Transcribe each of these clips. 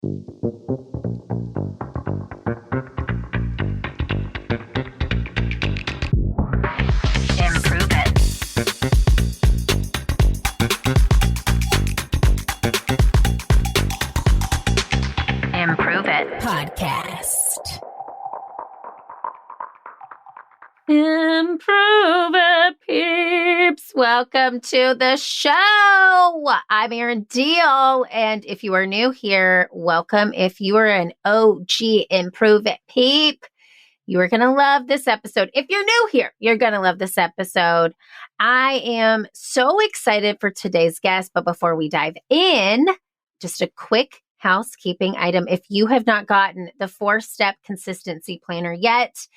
Improve it. Improve it. Podcast. Improve it, peeps. Welcome to the show. I'm Erin Deal, and if you are new here, welcome. If you are an OG Improve It peep, you are going to love this episode. If you're new here, you're going to love this episode. I am so excited for today's guest, but before we dive in, just a quick housekeeping item. If you have not gotten the 4-step consistency planner yet,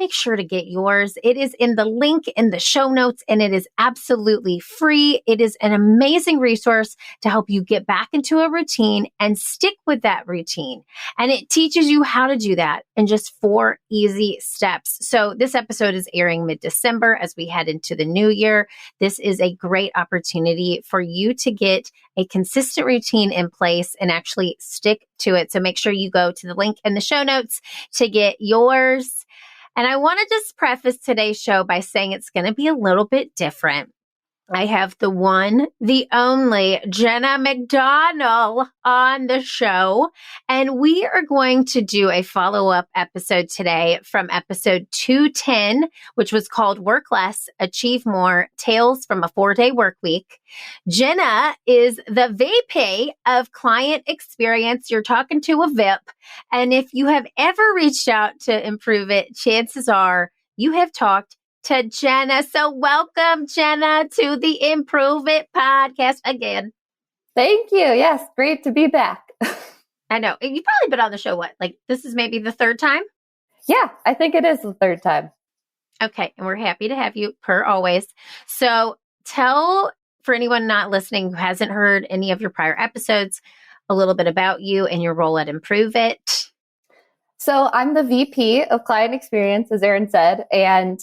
make sure to get yours. It is in the link in the show notes, and it is absolutely free. It is an amazing resource to help you get back into a routine and stick with that routine. And it teaches you how to do that in just 4 easy steps. So this episode is airing mid-December as we head into the new year. This is a great opportunity for you to get a consistent routine in place and actually stick to it. So make sure you go to the link in the show notes to get yours. And I want to just preface today's show by saying it's going to be a little bit different. I have the one, the only Jenna McDonnell on the show, and we are going to do a follow-up episode today from episode 210, which was called Work Less, Achieve More, Tales from a 4-Day Work Week. Jenna is the VP of Client Experience. You're talking to a VIP, and if you have ever reached out to improve it, chances are you have talked to Jenna. So welcome, Jenna, to the Improve It podcast again. Thank you. Yes, great to be back. I know. You've probably been on the show, this is maybe the 3rd time? Yeah, I think it is the 3rd time. Okay, and we're happy to have you, per always. So tell, for anyone not listening who hasn't heard any of your prior episodes, a little bit about you and your role at Improve It. So I'm the VP of Client Experience, as Erin said, and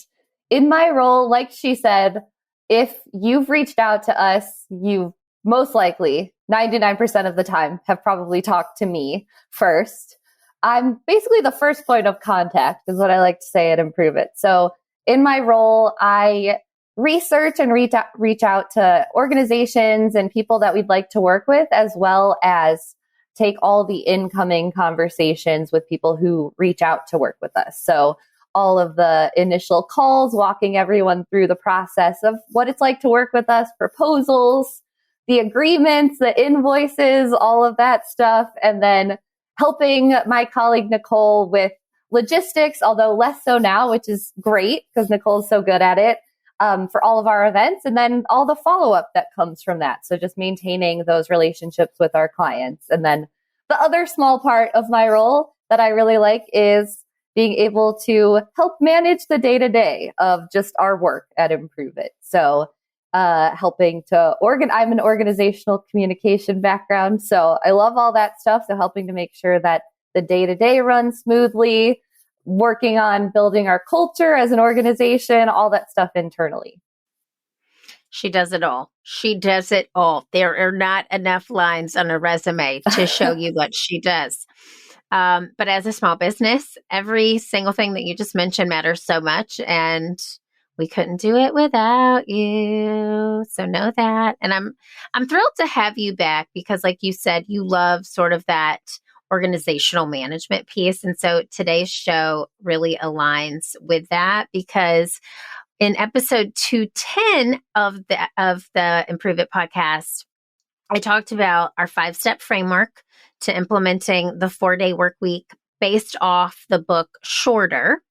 in my role, like she said, if you've reached out to us, you most likely, 99% of the time, have probably talked to me first. I'm basically the first point of contact, is what I like to say at Improve It. So in my role, I research and reach out to organizations and people that we'd like to work with, as well as take all the incoming conversations with people who reach out to work with us. So all of the initial calls, walking everyone through the process of what it's like to work with us, proposals, the agreements, the invoices, all of that stuff. And then helping my colleague Nicole with logistics, although less so now, which is great because Nicole's so good at it, for all of our events. And then all the follow-up that comes from that. So just maintaining those relationships with our clients. And then the other small part of my role that I really like is being able to help manage the day-to-day of just our work at Improve It. So helping to I'm an organizational communication background, so I love all that stuff. So helping to make sure that the day-to-day runs smoothly, working on building our culture as an organization, all that stuff internally. She does it all. She does it all. There are not enough lines on a resume to show you what she does. But as a small business, every single thing that you just mentioned matters so much, and we couldn't do it without you. So know that. And I'm thrilled to have you back because, like you said, you love sort of that organizational management piece. And so today's show really aligns with that because in episode 210 of the Improve It podcast, I talked about our 5-step framework to implementing the 4-day work week based off the book Shorter.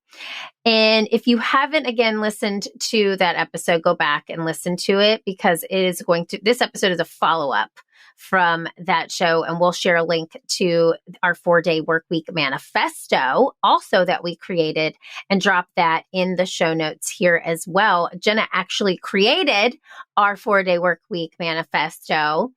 And if you haven't, again, listened to that episode, go back and listen to it because this episode is a follow-up from that show. And we'll share a link to our 4-day work week manifesto also that we created and drop that in the show notes here as well. Jenna actually created our 4-day work week manifesto.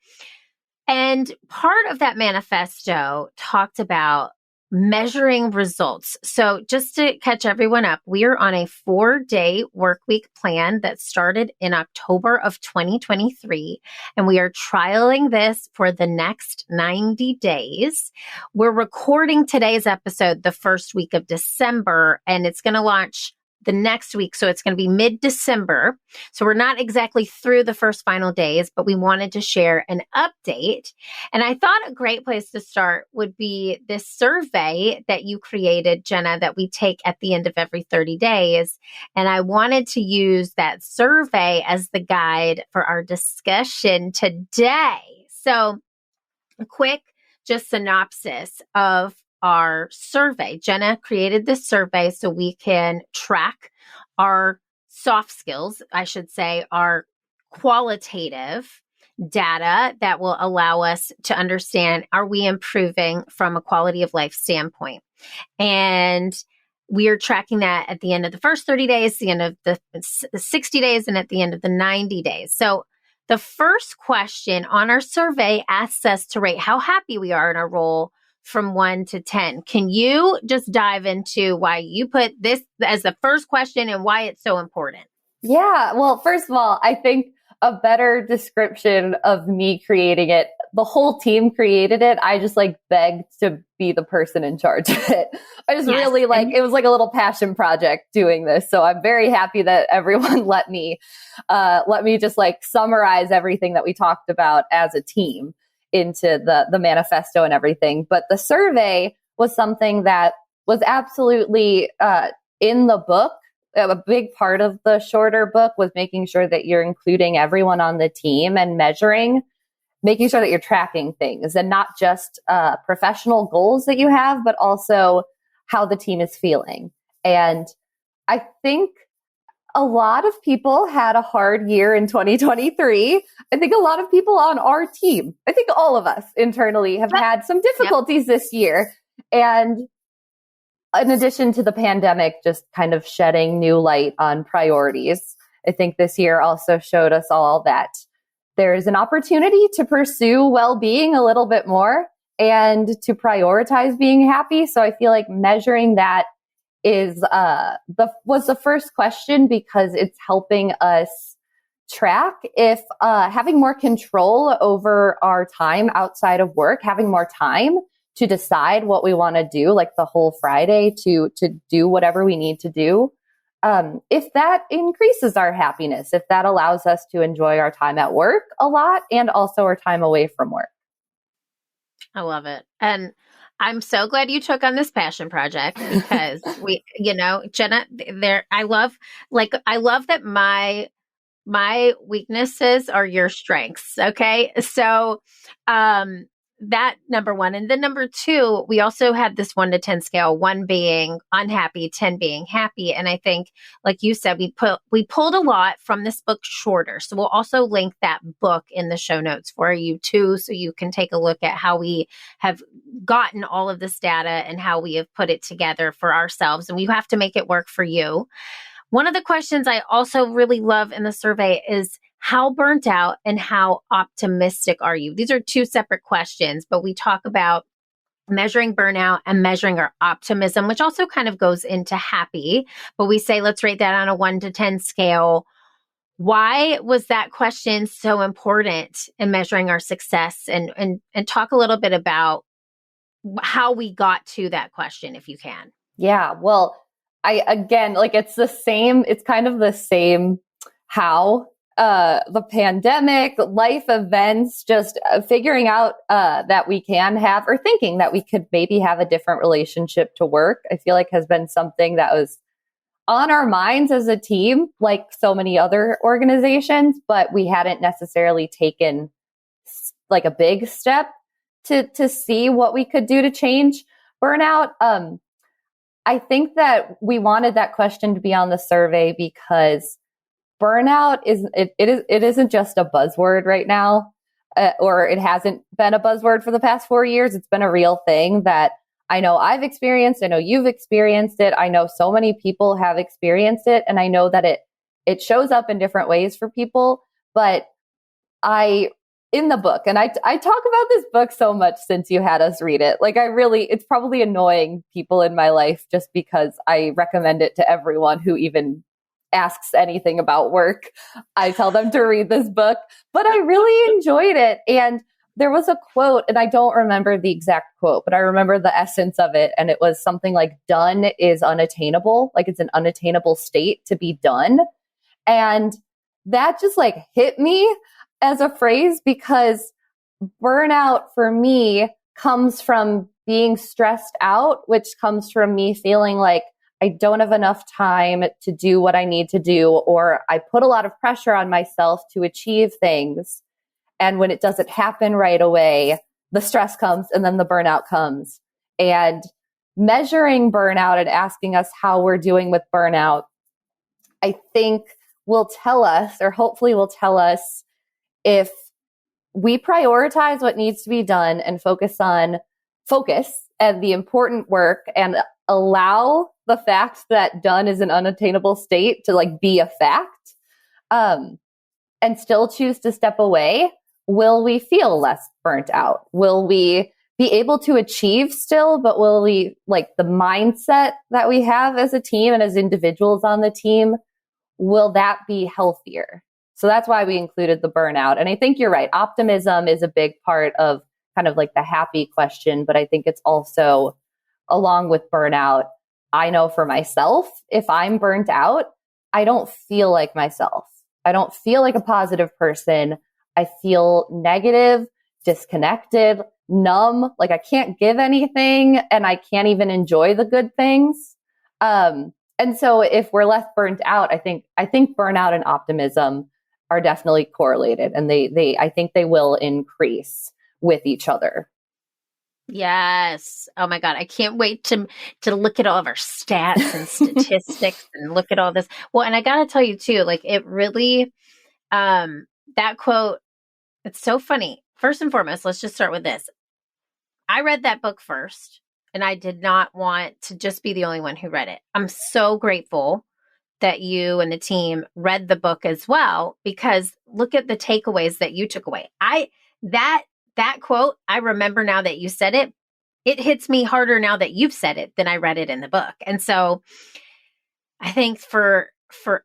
And part of that manifesto talked about measuring results. So just to catch everyone up, we are on a 4-day work week plan that started in October of 2023, and we are trialing this for the next 90 days. We're recording today's episode the first week of December, and it's going to launch the next week. So it's going to be mid-December. So we're not exactly through the first final days, but we wanted to share an update. And I thought a great place to start would be this survey that you created, Jenna, that we take at the end of every 30 days. And I wanted to use that survey as the guide for our discussion today. So a quick just synopsis of our survey. Jenna created this survey so we can track our soft skills, I should say, our qualitative data that will allow us to understand, are we improving from a quality of life standpoint? And we are tracking that at the end of the first 30 days, the end of the 60 days, and at the end of the 90 days. So the first question on our survey asks us to rate how happy we are in our role from 1 to 10. Can you just dive into why you put this as the first question and why it's so important? Yeah. Well, first of all, I think a better description of me creating it, the whole team created it. I just begged to be the person in charge of it. I just really it was like a little passion project doing this. So I'm very happy that everyone let me just summarize everything that we talked about as a team into the manifesto and everything. But the survey was something that was absolutely in the book. A big part of the shorter book was making sure that you're including everyone on the team and making sure that you're tracking things and not just professional goals that you have, but also how the team is feeling. And I think a lot of people had a hard year in 2023. I think a lot of people on our team, I think all of us internally have had some difficulties this year. And in addition to the pandemic, just kind of shedding new light on priorities, I think this year also showed us all that there's an opportunity to pursue well-being a little bit more and to prioritize being happy. So I feel like measuring that was the first question, because it's helping us track if having more control over our time outside of work, having more time to decide what we want to do, like the whole Friday to do whatever we need to do. If that increases our happiness, if that allows us to enjoy our time at work a lot and also our time away from work. I love it. And I'm so glad you took on this passion project, because Jenna, I love that my weaknesses are your strengths. Okay. So, that number one. And then number two, we also had this 1 to 10 scale, 1 being unhappy, 10 being happy. And I think, like you said, we pulled a lot from this book Shorter. So we'll also link that book in the show notes for you too, so you can take a look at how we have gotten all of this data and how we have put it together for ourselves. And we have to make it work for you. One of the questions I also really love in the survey is, how burnt out and how optimistic are you? These are two separate questions, but we talk about measuring burnout and measuring our optimism, which also kind of goes into happy. But we say, let's rate that on a 1 to 10 scale. Why was that question so important in measuring our success? And talk a little bit about how we got to that question, if you can. Yeah, well, it's kind of the same how the pandemic, life events, just figuring out that we can have, or thinking that we could maybe have a different relationship to work, I feel like has been something that was on our minds as a team, like so many other organizations, but we hadn't necessarily taken a big step to see what we could do to change burnout. I think that we wanted that question to be on the survey because burnout isn't just a buzzword right now, or it hasn't been a buzzword for the past 4 years. It's been a real thing that I know I've experienced. I know you've experienced it. I know so many people have experienced it. And I know that it shows up in different ways for people. But I in the book, and I talk about this book so much since you had us read it. Like it's probably annoying people in my life just because I recommend it to everyone who even asks anything about work. I tell them to read this book, but I really enjoyed it. And there was a quote, and I don't remember the exact quote, but I remember the essence of it. And it was something like, done is unattainable. Like it's an unattainable state to be done. And that just like hit me as a phrase, because burnout for me comes from being stressed out, which comes from me feeling like I don't have enough time to do what I need to do, or I put a lot of pressure on myself to achieve things. And when it doesn't happen right away, the stress comes and then the burnout comes. And measuring burnout and asking us how we're doing with burnout, I think will tell us, or hopefully will tell us, if we prioritize what needs to be done and focus and the important work, and allow the fact that done is an unattainable state to like be a fact, and still choose to step away, will we feel less burnt out? Will we be able to achieve still, but will we, like, the mindset that we have as a team and as individuals on the team, will that be healthier? So that's why we included the burnout. And I think you're right. Optimism is a big part of kind of like the happy question, but I think it's also, along with burnout, I know for myself, if I'm burnt out, I don't feel like myself. I don't feel like a positive person. I feel negative, disconnected, numb, like I can't give anything and I can't even enjoy the good things. And so if we're less burnt out, I think burnout and optimism are definitely correlated, and I think they will increase with each other. Yes. Oh my God. I can't wait to look at all of our stats and statistics and look at all this. Well, and I got to tell you too, like it really, that quote, it's so funny. First and foremost, let's just start with this. I read that book first, and I did not want to just be the only one who read it. I'm so grateful that you and the team read the book as well, because look at the takeaways that you took away. That quote, I remember now that you said it, it hits me harder now that you've said it than I read it in the book. And so I think for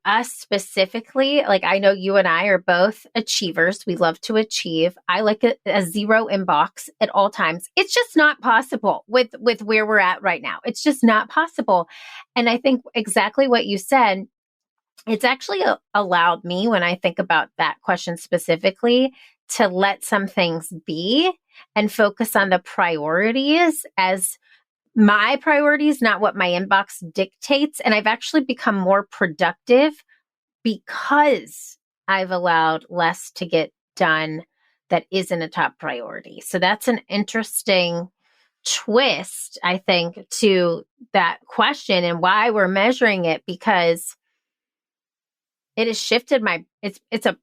us specifically, like I know you and I are both achievers. We love to achieve. I like a zero inbox at all times. It's just not possible with where we're at right now. It's just not possible. And I think exactly what you said, it's actually allowed me, when I think about that question specifically, to let some things be and focus on the priorities as my priorities, not what my inbox dictates. And I've actually become more productive because I've allowed less to get done that isn't a top priority. So that's an interesting twist, I think, to that question and why we're measuring it, because it has shifted it's a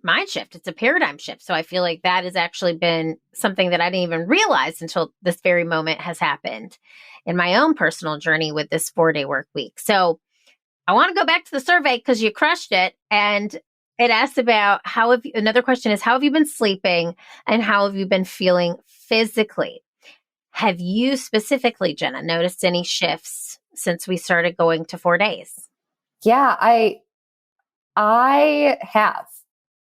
mind shift. It's a paradigm shift. So I feel like that has actually been something that I didn't even realize until this very moment has happened in my own personal journey with this 4-day work week. So I want to go back to the survey because you crushed it. And it asked about another question is, how have you been sleeping and how have you been feeling physically? Have you specifically, Jenna, noticed any shifts since we started going to 4 days? Yeah, I have.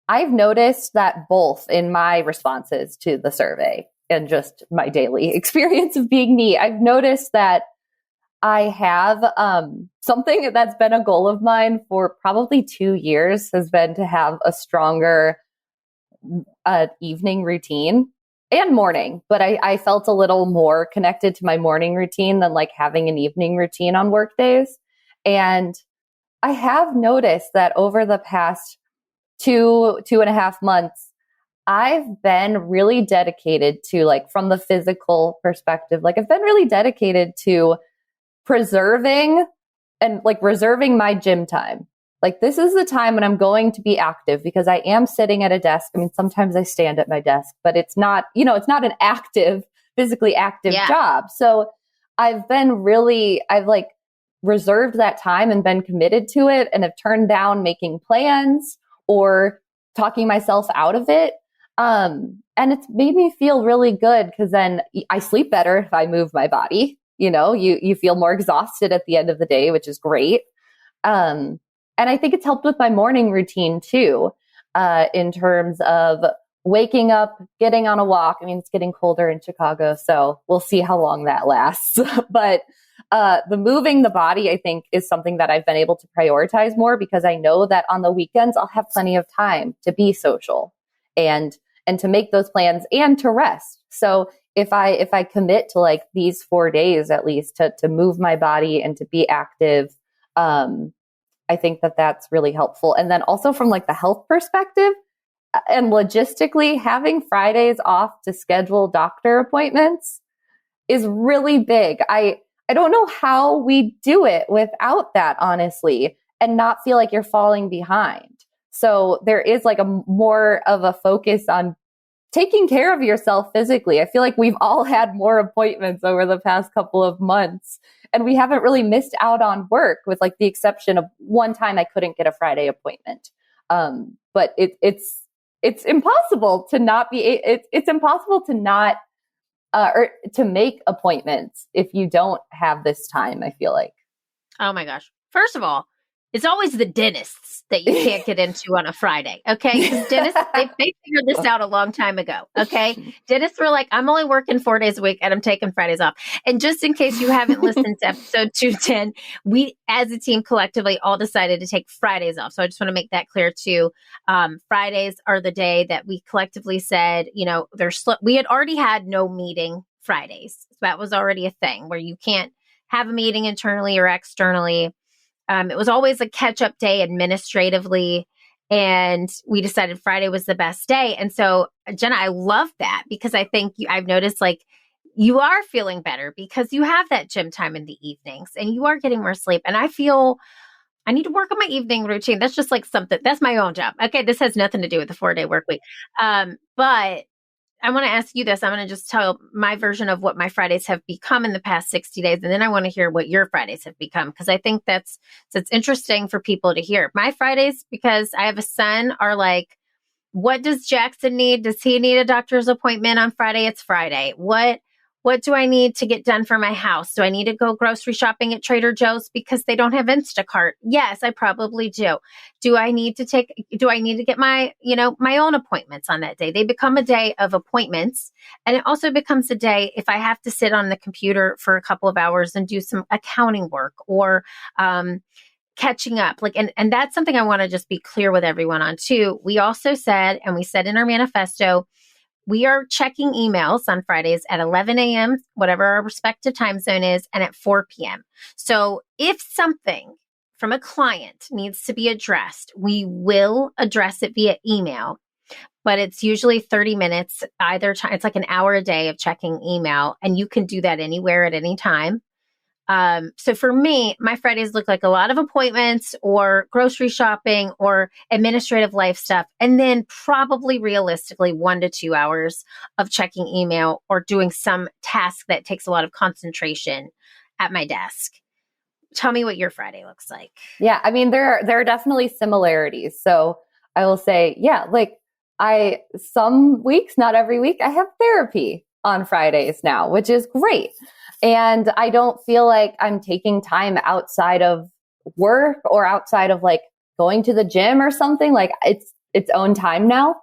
I've noticed that both in my responses to the survey and just my daily experience of being me. I've noticed that I have something that's been a goal of mine for probably 2 years has been to have a stronger evening routine and morning. But I felt a little more connected to my morning routine than like having an evening routine on work days. And I have noticed that over the past 2.5 months, I've been really dedicated to, like, from the physical perspective, like I've been really dedicated to preserving and like reserving my gym time. Like this is the time when I'm going to be active because I am sitting at a desk. I mean, sometimes I stand at my desk, but it's not, it's not an physically active job. So I've like reserved that time and been committed to it and have turned down making plans or talking myself out of it. And it's made me feel really good because then I sleep better if I move my body. You feel more exhausted at the end of the day, which is great. And I think it's helped with my morning routine too, in terms of waking up, getting on a walk. I mean, it's getting colder in Chicago, so we'll see how long that lasts. But the moving the body, I think, is something that I've been able to prioritize more because I know that on the weekends, I'll have plenty of time to be social and to make those plans and to rest. So if I commit to like these 4 days at least to move my body and to be active, I think that that's really helpful. And then also from like the health perspective and logistically, having Fridays off to schedule doctor appointments is really big. I don't know how we do it without that, honestly, and not feel like you're falling behind. So there is like a more of a focus on taking care of yourself physically. I feel like we've all had more appointments over the past couple of months, and we haven't really missed out on work with like the exception of one time I couldn't get a Friday appointment. But it's impossible to not be, it's impossible to not, or to make appointments if you don't have this time, I feel like. Oh my gosh. First of all, it's always the dentists that you can't get into on a Friday, okay? Because dentists, they figured this out a long time ago, okay? Dentists were like, I'm only working 4 days a week and I'm taking Fridays off. And just in case you haven't listened to episode 210, we as a team collectively all decided to take Fridays off. So I just want to make that clear too. Fridays are the day that we collectively said, we had already had no meeting Fridays. So that was already a thing where you can't have a meeting internally or externally. It was always a catch-up day administratively, and we decided Friday was the best day. And so, Jenna, I love that because I think I've noticed like you are feeling better because you have that gym time in the evenings and you are getting more sleep. And I feel I need to work on my evening routine. That's just like something, that's my own job. Okay, this has nothing to do with the 4-day work week. But I want to ask you this. I'm going to just tell my version of what my Fridays have become in the past 60 days. And then I want to hear what your Fridays have become, because I think that's interesting for people to hear. My Fridays, because I have a son, are like, what does Jackson need? Does he need a doctor's appointment on Friday? It's Friday. What do I need to get done for my house? Do I need to go grocery shopping at Trader Joe's because they don't have Instacart? Yes, I probably do. Do I need to get my own appointments on that day? They become a day of appointments. And it also becomes a day if I have to sit on the computer for a couple of hours and do some accounting work or, catching up. And that's something I want to just be clear with everyone on too. We also said, and we said in our manifesto, we are checking emails on Fridays at 11 a.m., whatever our respective time zone is, and at 4 p.m. So if something from a client needs to be addressed, we will address it via email, but it's usually 30 minutes either time. It's like an hour a day of checking email, and you can do that anywhere at any time. So for me, my Fridays look like a lot of appointments or grocery shopping or administrative life stuff. And then probably realistically 1 to 2 hours of checking email or doing some task that takes a lot of concentration at my desk. Tell me what your Friday looks like. Yeah. I mean, there are definitely similarities. So I will say, yeah, like some weeks, not every week, I have therapy on Fridays now, which is great. And I don't feel like I'm taking time outside of work or outside of like going to the gym or something. Like it's its own time now.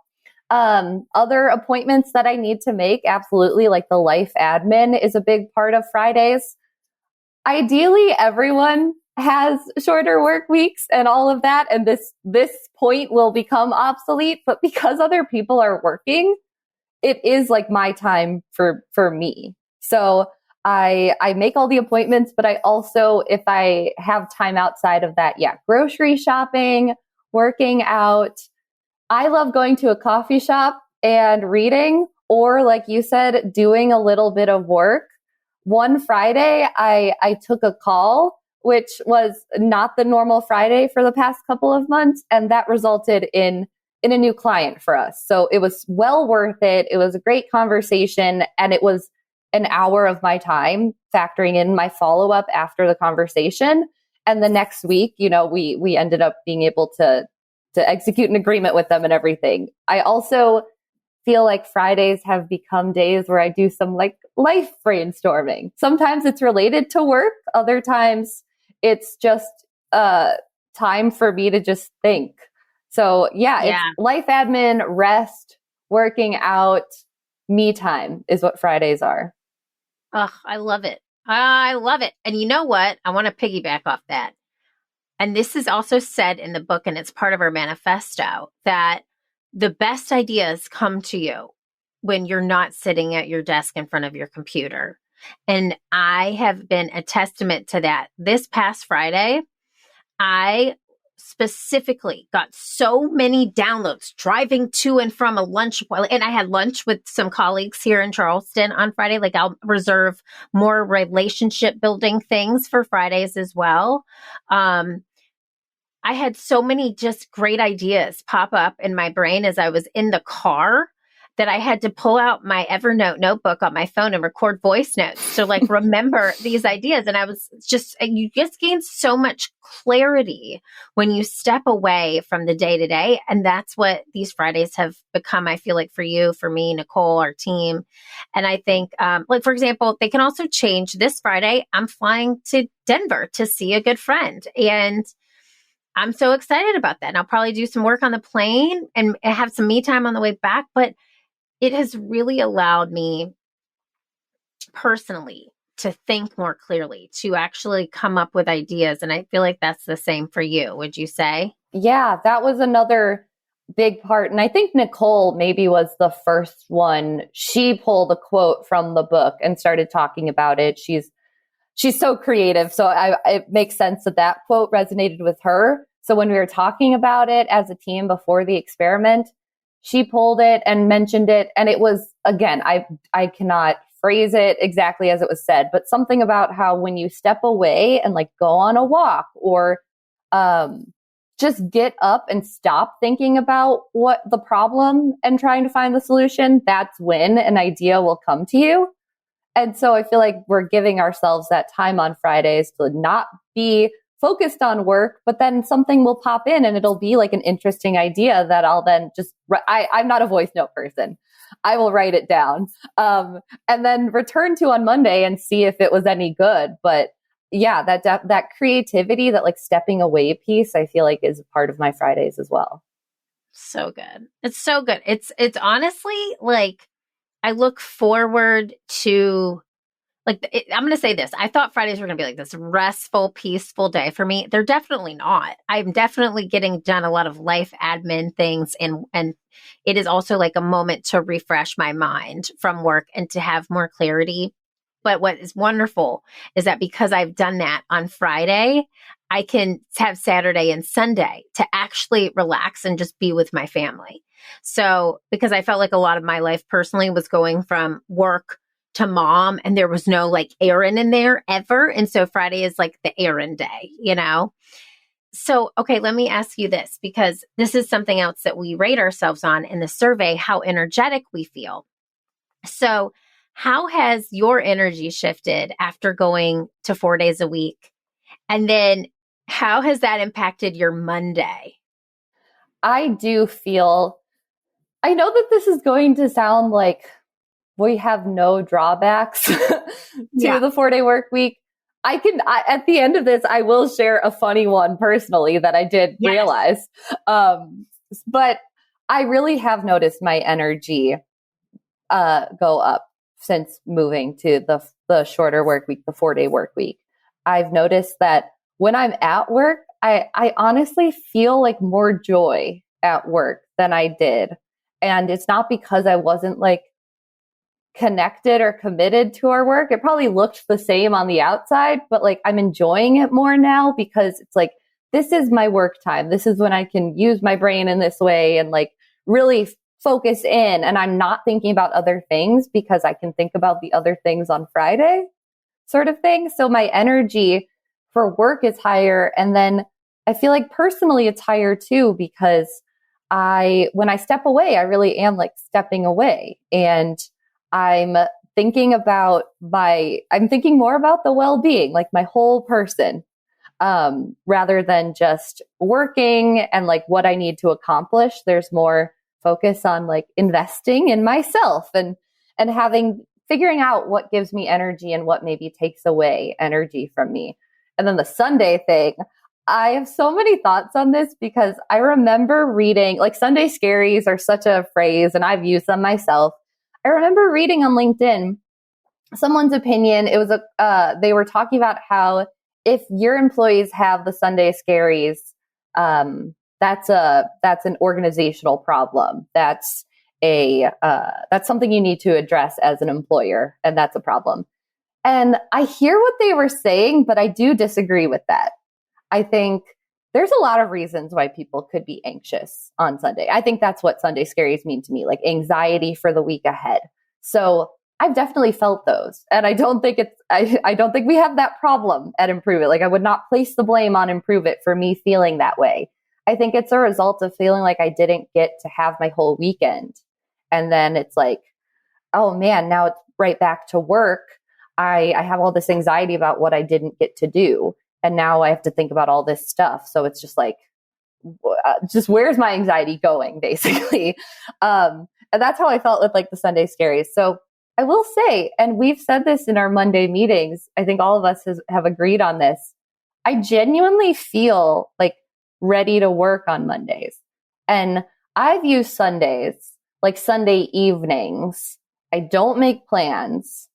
Other appointments that I need to make, absolutely, like the life admin is a big part of Fridays. Ideally, everyone has shorter work weeks and all of that. And this point will become obsolete. But because other people are working, it is like my time for me. So I make all the appointments, but I also, if I have time outside of that, grocery shopping, working out. I love going to a coffee shop and reading, or like you said, doing a little bit of work. One Friday, I took a call, which was not the normal Friday for the past couple of months, and that resulted in a new client for us. So it was well worth it. It was a great conversation, and it was an hour of my time factoring in my follow-up after the conversation. And the next week, we ended up being able to execute an agreement with them and everything. I also feel like Fridays have become days where I do some like life brainstorming. Sometimes it's related to work. Other times it's just time for me to just think. So yeah, it's life admin, rest, working out, me time is what Fridays are. Oh, I love it. I love it. And you know what? I want to piggyback off that. And this is also said in the book, and it's part of our manifesto, that the best ideas come to you when you're not sitting at your desk in front of your computer. And I have been a testament to that. This past Friday, I specifically got so many downloads driving to and from a lunch. And I had lunch with some colleagues here in Charleston on Friday. Like I'll reserve more relationship building things for Fridays as well. I had so many just great ideas pop up in my brain as I was in the car that I had to pull out my Evernote notebook on my phone and record voice notes to like remember these ideas. And you just gain so much clarity when you step away from the day to day. And that's what these Fridays have become, I feel like, for you, for me, Nicole, our team. And I think, like, for example, they can also change. This Friday, I'm flying to Denver to see a good friend. And I'm so excited about that. And I'll probably do some work on the plane and have some me time on the way back. But it has really allowed me personally to think more clearly, to actually come up with ideas. And I feel like that's the same for you. Would you say? Yeah, that was another big part. And I think Nicole maybe was the first one. She pulled a quote from the book and started talking about it. She's so creative. So it makes sense that quote resonated with her. So when we were talking about it as a team before the experiment, she pulled it and mentioned it. And it was, again, I cannot phrase it exactly as it was said, but something about how when you step away and like go on a walk or just get up and stop thinking about what the problem and trying to find the solution, that's when an idea will come to you. And so I feel like we're giving ourselves that time on Fridays to not be focused on work, but then something will pop in and it'll be like an interesting idea that I'll then just, I'm not a voice note person. I will write it down and then return to on Monday and see if it was any good. But yeah, that creativity, that like stepping away piece, I feel like is a part of my Fridays as well. So good. It's so good. It's honestly like, I look forward to I'm going to say this. I thought Fridays were going to be like this restful, peaceful day for me. They're definitely not. I'm definitely getting done a lot of life admin things. And it is also like a moment to refresh my mind from work and to have more clarity. But what is wonderful is that because I've done that on Friday, I can have Saturday and Sunday to actually relax and just be with my family. So because I felt like a lot of my life personally was going from work to mom, and there was no like Erin in there ever. And so Friday is like the Erin day, you know? So, okay, let me ask you this, because this is something else that we rate ourselves on in the survey, how energetic we feel. So how has your energy shifted after going to 4 days a week? And then how has that impacted your Monday? I do feel, I know that this is going to sound like we have no drawbacks to the 4-day work week. At the end of this, I will share a funny one personally that I did realize. But I really have noticed my energy go up since moving to the shorter work week, the 4-day work week. I've noticed that when I'm at work, I honestly feel like more joy at work than I did. And it's not because I wasn't like connected or committed to our work. It probably looked the same on the outside, but like I'm enjoying it more now because it's like, this is my work time. This is when I can use my brain in this way and like really focus in. And I'm not thinking about other things because I can think about the other things on Friday sort of thing. So my energy for work is higher. And then I feel like personally it's higher too, because when I step away, I really am like stepping away, and I'm thinking more about the well-being, like my whole person, rather than just working and like what I need to accomplish. There's more focus on like investing in myself and figuring out what gives me energy and what maybe takes away energy from me. And then the Sunday thing, I have so many thoughts on this because I remember reading, like, Sunday scaries are such a phrase and I've used them myself. I remember reading on LinkedIn someone's opinion. It was they were talking about how if your employees have the Sunday scaries, that's an organizational problem. That's something you need to address as an employer, and that's a problem. And I hear what they were saying, but I do disagree with that. I think there's a lot of reasons why people could be anxious on Sunday. I think that's what Sunday scaries mean to me, like anxiety for the week ahead. So I've definitely felt those. And I don't think I don't think we have that problem at Improve It. Like, I would not place the blame on Improve It for me feeling that way. I think it's a result of feeling like I didn't get to have my whole weekend. And then it's like, oh man, now it's right back to work. I have all this anxiety about what I didn't get to do. And now I have to think about all this stuff. So it's just like, just where's my anxiety going, basically? And that's how I felt with like the Sunday scaries. So I will say, and we've said this in our Monday meetings, I think all of us have agreed on this. I genuinely feel like ready to work on Mondays. And I've used Sundays, like Sunday evenings. I don't make plans.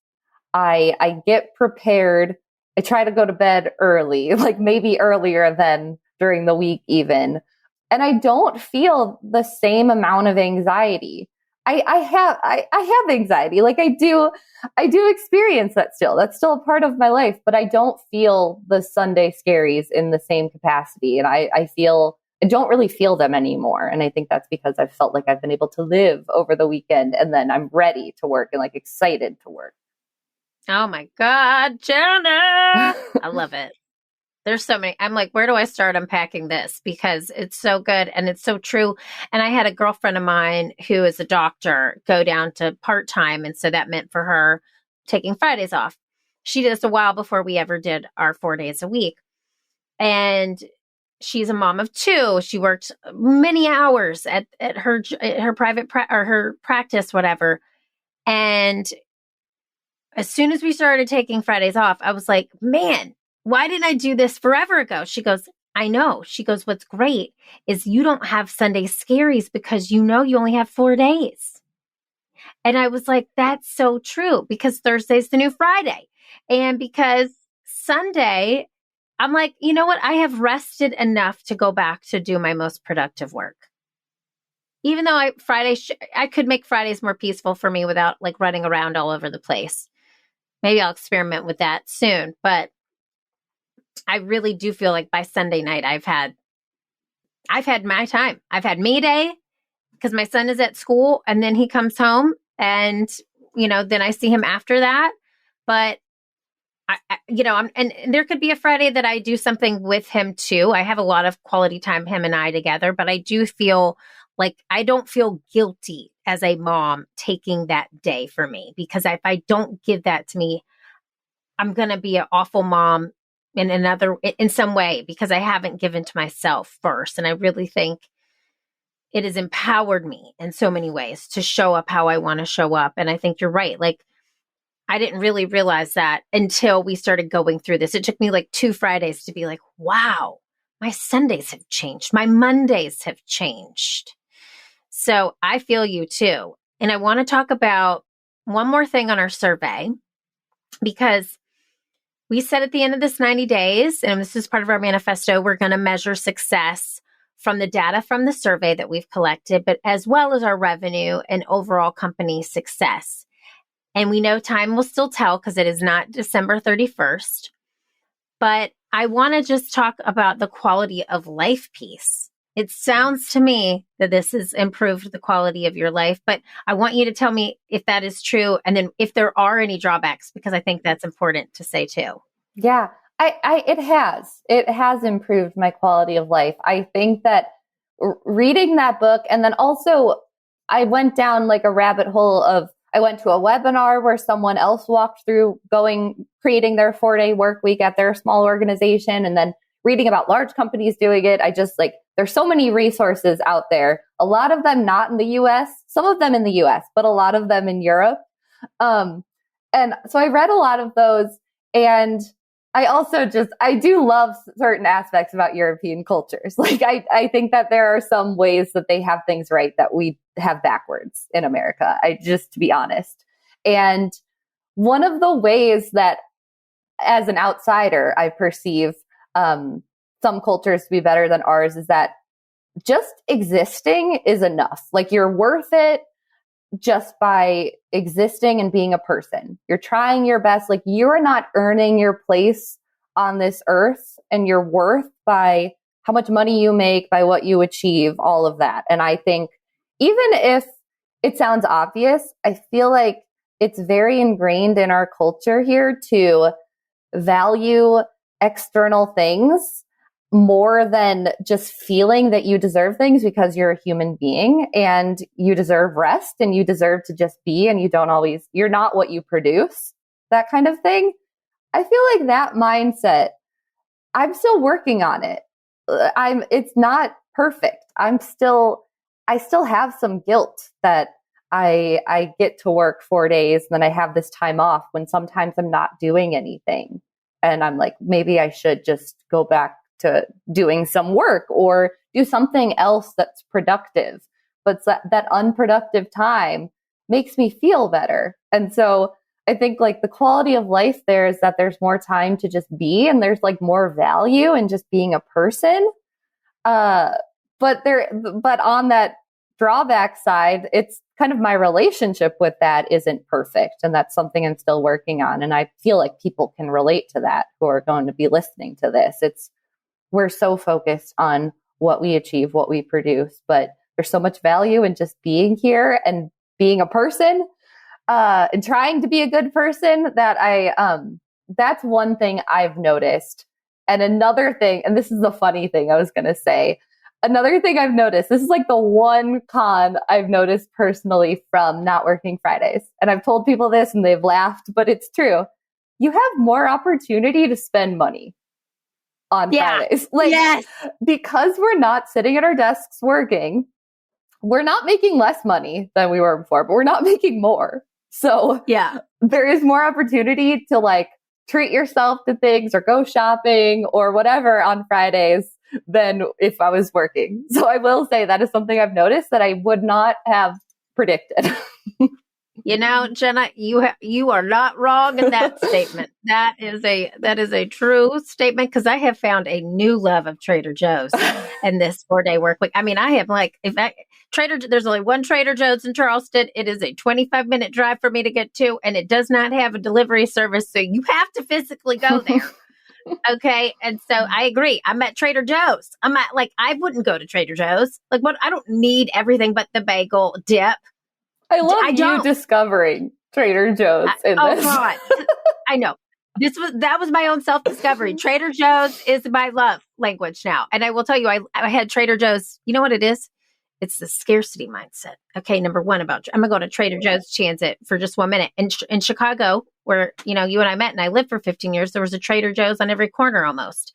I get prepared. I try to go to bed early, like maybe earlier than during the week even. And I don't feel the same amount of anxiety. I have anxiety. Like I do experience that still. That's still a part of my life, but I don't feel the Sunday scaries in the same capacity. And I don't really feel them anymore. And I think that's because I've felt like I've been able to live over the weekend, and then I'm ready to work and like excited to work. Oh my God, Jenna. I love it. There's so many. I'm like, where do I start unpacking this? Because it's so good and it's so true. And I had a girlfriend of mine who is a doctor go down to part-time. And so that meant for her taking Fridays off. She did this a while before we ever did our 4 days a week. And she's a mom of two. She worked many hours at her private or her practice, whatever. And as soon as we started taking Fridays off, I was like, man, why didn't I do this forever ago? She goes, I know. She goes, what's great is you don't have Sunday scaries because you know you only have 4 days. And I was like, that's so true, because Thursday's the new Friday. And because Sunday, I'm like, you know what? I have rested enough to go back to do my most productive work. Even though I could make Fridays more peaceful for me without like running around all over the place. Maybe I'll experiment with that soon. But I really do feel like by Sunday night, I've had my time. I've had me day because my son is at school and then he comes home and, then I see him after that. But and there could be a Friday that I do something with him too. I have a lot of quality time, him and I together, but I do feel like I don't feel guilty as a mom taking that day for me, because if I don't give that to me, I'm going to be an awful mom in some way, because I haven't given to myself first. And I really think it has empowered me in so many ways to show up how I want to show up. And I think you're right. Like, I didn't really realize that until we started going through this. It took me like 2 Fridays to be like, wow, my Sundays have changed. My Mondays have changed. So I feel you too. And I want to talk about one more thing on our survey, because we said at the end of this 90 days, and this is part of our manifesto, we're going to measure success from the data from the survey that we've collected, but as well as our revenue and overall company success. And we know time will still tell because it is not December 31st. But I want to just talk about the quality of life piece. It sounds to me that this has improved the quality of your life, but I want you to tell me if that is true, and then if there are any drawbacks, because I think that's important to say too. Yeah, it has improved my quality of life. I think that reading that book, and then also I went down like a rabbit hole I went to a webinar where someone else walked through creating their 4-day work week at their small organization, and then reading about large companies doing it. I just like there's so many resources out there, a lot of them not in the US, some of them in the US, but a lot of them in Europe. And so I read a lot of those, and I do love certain aspects about European cultures. Like I think that there are some ways that they have things right that we have backwards in America, to be honest. And one of the ways that as an outsider, I perceive some cultures to be better than ours is that just existing is enough. Like you're worth it just by existing and being a person. You're trying your best. Like you're not earning your place on this earth, and your worth by how much money you make, by what you achieve, all of that. And I think even if it sounds obvious, I feel like it's very ingrained in our culture here to value external things more than just feeling that you deserve things because you're a human being and you deserve rest and you deserve to just be, and you're not what you produce, that kind of thing. I feel like that mindset, I'm still working on it. It's not perfect. I still have some guilt that I get to work 4 days and then I have this time off when sometimes I'm not doing anything. And I'm like, maybe I should just go back to doing some work or do something else that's productive. But that unproductive time makes me feel better. And so I think like the quality of life there is that there's more time to just be, and there's like more value in just being a person. But on that drawback side, it's kind of my relationship with that isn't perfect. And that's something I'm still working on. And I feel like people can relate to that who are going to be listening to this. We're so focused on what we achieve, what we produce, but there's so much value in just being here and being a person, and trying to be a good person that that's one thing I've noticed. And another thing, and this is the funny thing I was going to say, another thing I've noticed, this is like the one con I've noticed personally from not working Fridays. And I've told people this and they've laughed, but it's true. You have more opportunity to spend money on Fridays. Yes. Because we're not sitting at our desks working, we're not making less money than we were before, but we're not making more. So there is more opportunity to like treat yourself to things or go shopping or whatever on Fridays than if I was working. So I will say that is something I've noticed that I would not have predicted. You know, Jenna, you are not wrong in that statement. That is a true statement, because I have found a new love of Trader Joe's in this 4-day work week. I mean, I have there's only one Trader Joe's in Charleston. It is a 25-minute drive for me to get to, and it does not have a delivery service, so you have to physically go there. Okay, and so I agree. I'm at Trader Joe's. I wouldn't go to Trader Joe's. Like, what? I don't need everything but the bagel dip. I love you discovering Trader Joe's in this. Oh, God. I know. That was my own self-discovery. Trader Joe's is my love language now. And I will tell you, I had Trader Joe's. You know what it is? It's the scarcity mindset. Okay, number one I'm going to go to Trader Joe's Transit for just 1 minute. In Chicago, where, you and I met and I lived for 15 years, there was a Trader Joe's on every corner almost.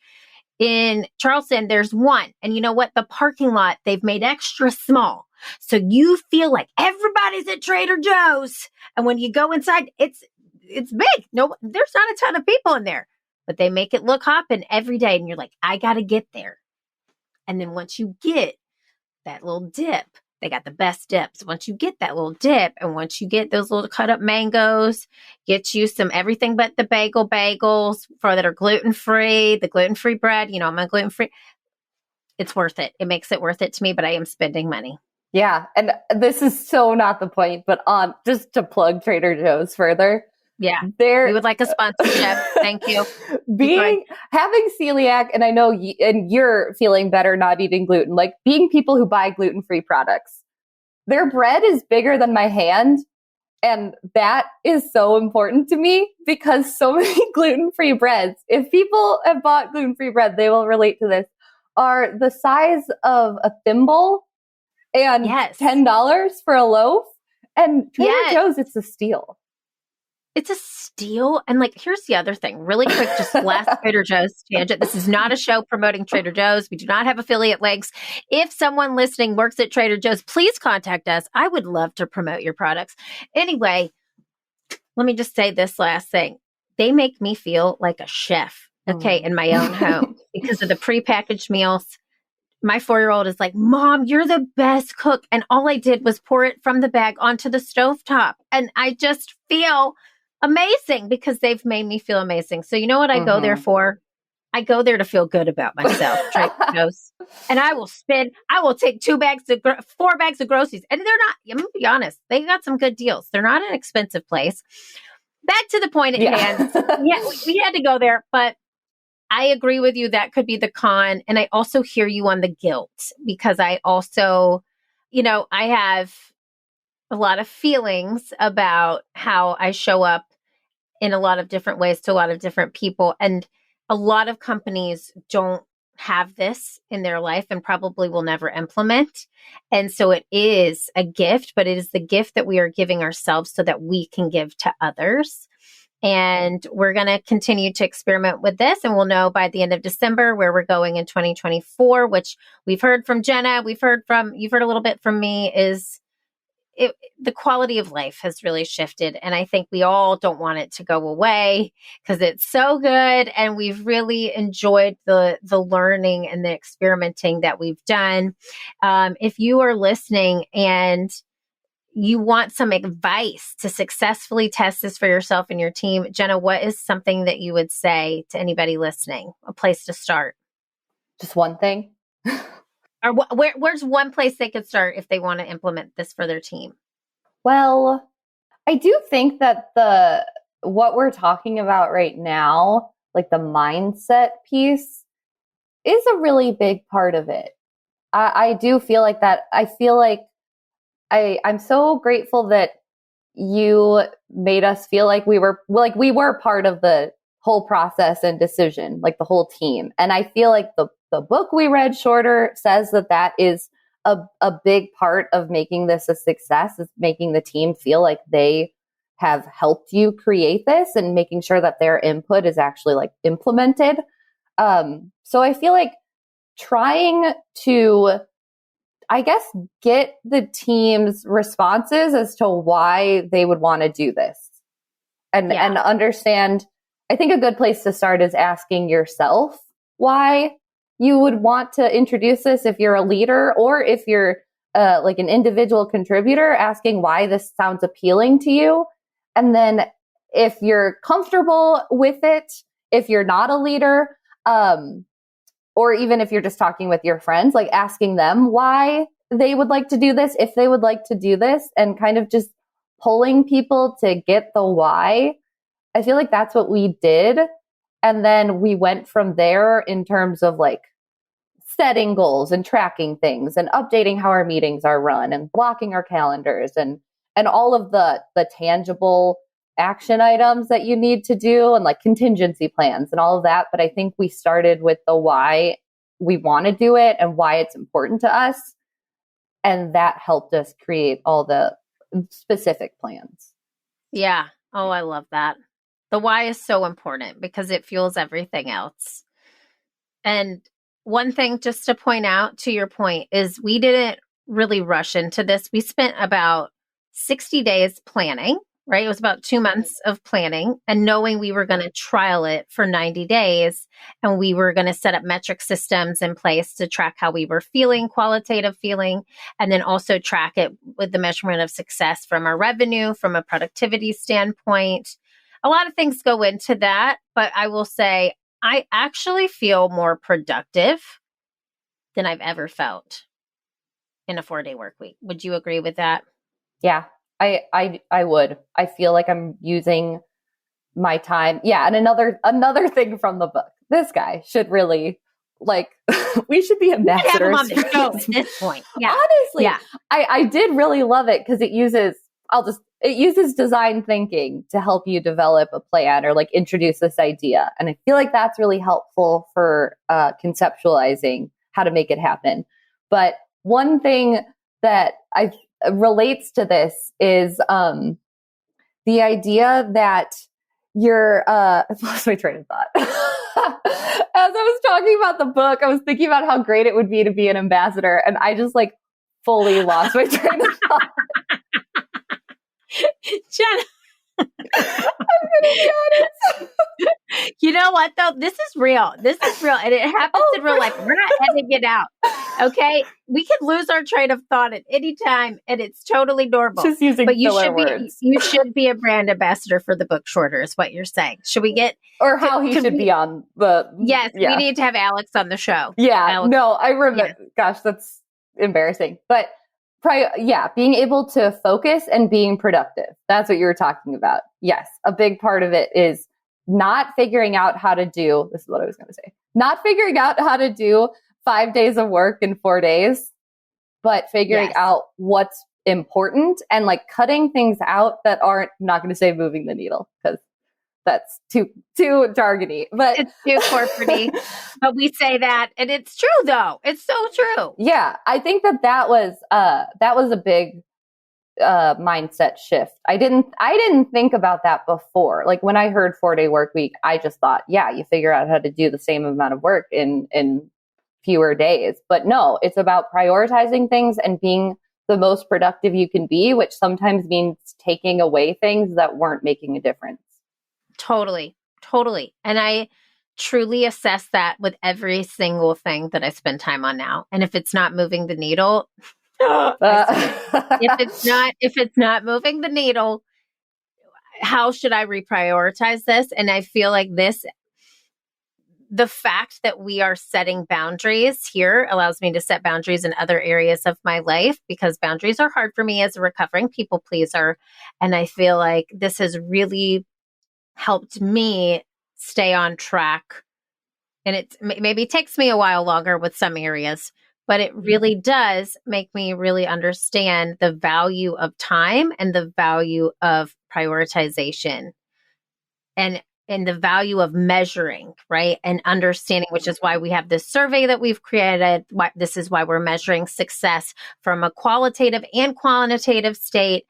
In Charleston, there's one. And you know what? The parking lot, they've made extra small. So you feel like everybody's at Trader Joe's. And when you go inside, it's big. No, there's not a ton of people in there, but they make it look hopping every day. And you're like, I got to get there. And then once you get that little dip, they got the best dips. Once you get that little dip, and once you get those little cut up mangoes, get you some everything but the bagels that are gluten-free, the gluten-free bread, I'm a gluten-free. It's worth it. It makes it worth it to me, but I am spending money. Yeah. And this is so not the point, but just to plug Trader Joe's further. Yeah. We would like a sponsorship. Thank you. Having celiac, and I know and you're feeling better not eating gluten, like being people who buy gluten-free products, their bread is bigger than my hand. And that is so important to me, because so many gluten-free breads, if people have bought gluten-free bread, they will relate to this, are the size of a thimble. And $10 for a loaf. And Trader Joe's, it's a steal. it's a steal. And like, here's the other thing, really quick, just last Trader Joe's tangent. This is not a show promoting Trader Joe's. We do not have affiliate links. If someone listening works at Trader Joe's, please contact us. I would love to promote your products. Anyway, let me just say this last thing. They make me feel like a chef, okay, in my own home because of the prepackaged meals. My 4-year-old is like, Mom, you're the best cook. And all I did was pour it from the bag onto the stovetop. And I just feel amazing because they've made me feel amazing. So you know what I go there for? I go there to feel good about myself, Trader Joe's. And I will take 4 bags of groceries. And they're not, I'm going to be honest, they got some good deals. They're not an expensive place. Back to the point at hand. Yeah, we had to go there, but I agree with you. That could be the con. And I also hear you on the guilt because I also, I have a lot of feelings about how I show up in a lot of different ways to a lot of different people. And a lot of companies don't have this in their life and probably will never implement. And so it is a gift, but it is the gift that we are giving ourselves so that we can give to others. And we're going to continue to experiment with this. And we'll know by the end of December where we're going in 2024, which we've heard from Jenna. You've heard a little bit from me the quality of life has really shifted. And I think we all don't want it to go away because it's so good. And we've really enjoyed the learning and the experimenting that we've done. If you are listening and you want some advice to successfully test this for yourself and your team, Jenna, what is something that you would say to anybody listening? A place to start? Just one thing. Or where's one place they could start if they want to implement this for their team? Well, I do think that what we're talking about right now, like the mindset piece, is a really big part of it. I do feel like that. I feel like I'm so grateful that you made us feel like we were part of the whole process and decision, like the whole team. And I feel like the book we read, Shorter, says that is a big part of making this a success, is making the team feel like they have helped you create this and making sure that their input is actually like implemented. So I feel like trying to, I guess, get the team's responses as to why they would want to do this and understand. I think a good place to start is asking yourself why you would want to introduce this if you're a leader, or if you're like an individual contributor, asking why this sounds appealing to you. And then if you're comfortable with it, if you're not a leader, or even if you're just talking with your friends, like asking them why they would like to do this, if they would like to do this, and kind of just pulling people to get the why. I feel like that's what we did. And then we went from there in terms of like setting goals and tracking things and updating how our meetings are run and blocking our calendars and all of the tangible action items that you need to do, and like contingency plans and all of that. But I think we started with the why we want to do it and why it's important to us. And that helped us create all the specific plans. Yeah. Oh, I love that. The why is so important because it fuels everything else. And one thing just to point out to your point is we didn't really rush into this. We spent about 60 days planning, right? It was about 2 months of planning and knowing we were going to trial it for 90 days. And we were going to set up metric systems in place to track how we were feeling, qualitative feeling, and then also track it with the measurement of success from our revenue, from a productivity standpoint. A lot of things go into that, but I will say I actually feel more productive than I've ever felt in a 4-day work week. Would you agree with that? Yeah, I would. I feel like I'm using my time. Yeah, and another thing from the book. This guy should really we should be ambassadors. Have him on the show at this point. Yeah. Honestly, yeah. I did really love it because it uses design thinking to help you develop a plan or like introduce this idea. And I feel like that's really helpful for conceptualizing how to make it happen. But one thing that relates to this is the idea that you're, I lost my train of thought. As I was talking about the book, I was thinking about how great it would be to be an ambassador. And I just like fully lost my train of thought. Jenna, I'm going to be honest. You know what, though? This is real. This is real. And it happens in real life. We're not editing it out. Okay? We can lose our train of thought at any time, and it's totally normal. Just using filler words. You should be a brand ambassador for the book shorter, is what you're saying. Should we get... Or how he should be on the... Yes, we need to have Alex on the show. Yeah, Alex. no, I remember... Yeah. Gosh, that's embarrassing. But... being able to focus and being productive. That's what you were talking about. Yes. A big part of it is not figuring out how to do, this is what I was going to say, not figuring out how to do 5 days of work in 4 days, but figuring out what's important and like cutting things out that aren't, I'm not going to say moving the needle because that's too jargony, but it's too corporate-y. But we say that, and it's true though. It's so true. Yeah, I think that was a big mindset shift. I didn't think about that before. Like when I heard 4-day work week, I just thought, yeah, you figure out how to do the same amount of work in fewer days. But no, it's about prioritizing things and being the most productive you can be, which sometimes means taking away things that weren't making a difference. Totally. And I truly assess that with every single thing that I spend time on now. And if it's not moving the needle, if it's not moving the needle, how should I reprioritize this? And I feel like the fact that we are setting boundaries here allows me to set boundaries in other areas of my life, because boundaries are hard for me as a recovering people pleaser. And I feel like this has really helped me stay on track. And it maybe takes me a while longer with some areas, but it really does make me really understand the value of time and the value of prioritization and the value of measuring, right? And understanding, which is why we have this survey that we've created. This is why we're measuring success from a qualitative and quantitative state.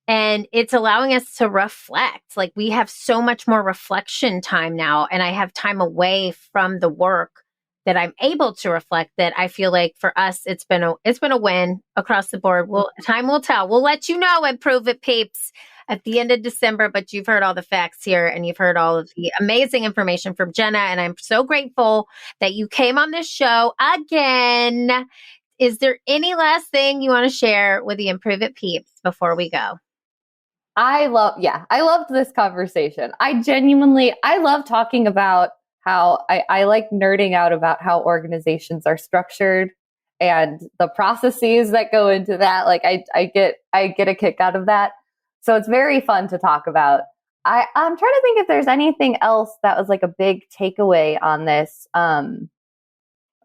And it's allowing us to reflect. Like we have so much more reflection time now, and I have time away from the work that I'm able to reflect, that I feel like for us, it's been a win across the board. Well, time will tell. We'll let you know and prove it, peeps, at the end of December, but you've heard all the facts here and you've heard all of the amazing information from Jenna. And I'm so grateful that you came on this show again. Is there any last thing you want to share with the Improve It peeps before we go? I loved this conversation. I love talking about how I like nerding out about how organizations are structured and the processes that go into that. Like I get a kick out of that. So it's very fun to talk about. I'm trying to think if there's anything else that was like a big takeaway on this. I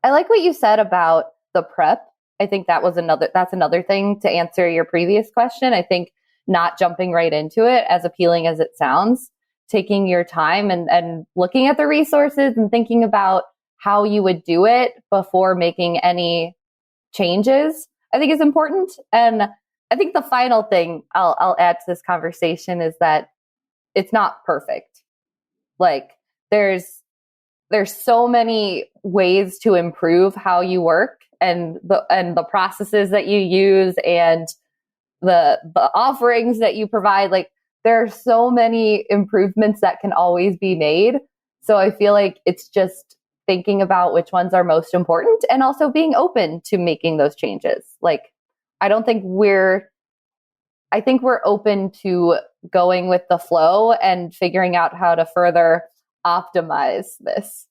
like what you said about the prep. I think that's another thing to answer your previous question. I think not jumping right into it, as appealing as it sounds, taking your time and looking at the resources and thinking about how you would do it before making any changes, I think is important. And I think the final thing I'll add to this conversation is that it's not perfect. Like there's so many ways to improve how you work and the processes that you use and the offerings that you provide. Like there are so many improvements that can always be made. So I feel like it's just thinking about which ones are most important and also being open to making those changes. Like I think we're open to going with the flow and figuring out how to further optimize this.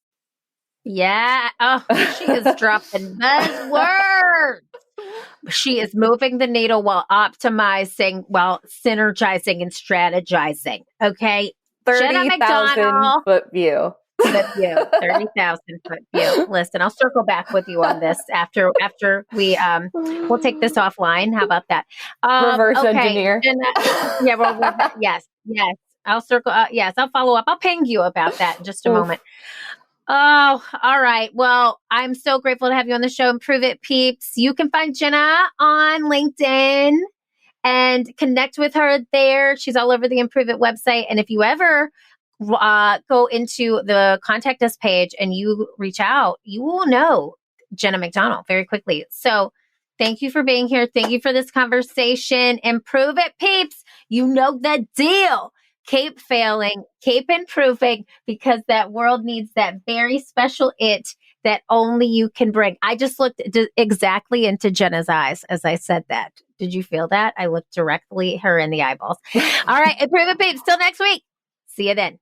Yeah. Oh, she is dropping buzzwords. She is moving the needle while optimizing, while synergizing and strategizing. Okay. Jenna McDonnell. 30,000 foot view. 30,000 foot view. Listen, I'll circle back with you on this after we we'll take this offline. How about that? Reverse engineer. Jenna, yes. I'll circle. Yes, I'll follow up. I'll ping you about that in just a moment. Oh, all right. Well, I'm so grateful to have you on the show. Improve It peeps. You can find Jenna on LinkedIn and connect with her there. She's all over the Improve It website. And if you ever go into the contact us page and you reach out, you will know Jenna McDonnell very quickly. So thank you for being here. Thank you for this conversation. Improve it, peeps. You know the deal. Keep failing, keep improving, because that world needs that very special it that only you can bring. I just looked exactly into Jenna's eyes as I said that. Did you feel that? I looked directly her in the eyeballs. All right, improve it, peeps. Till next week. See you then.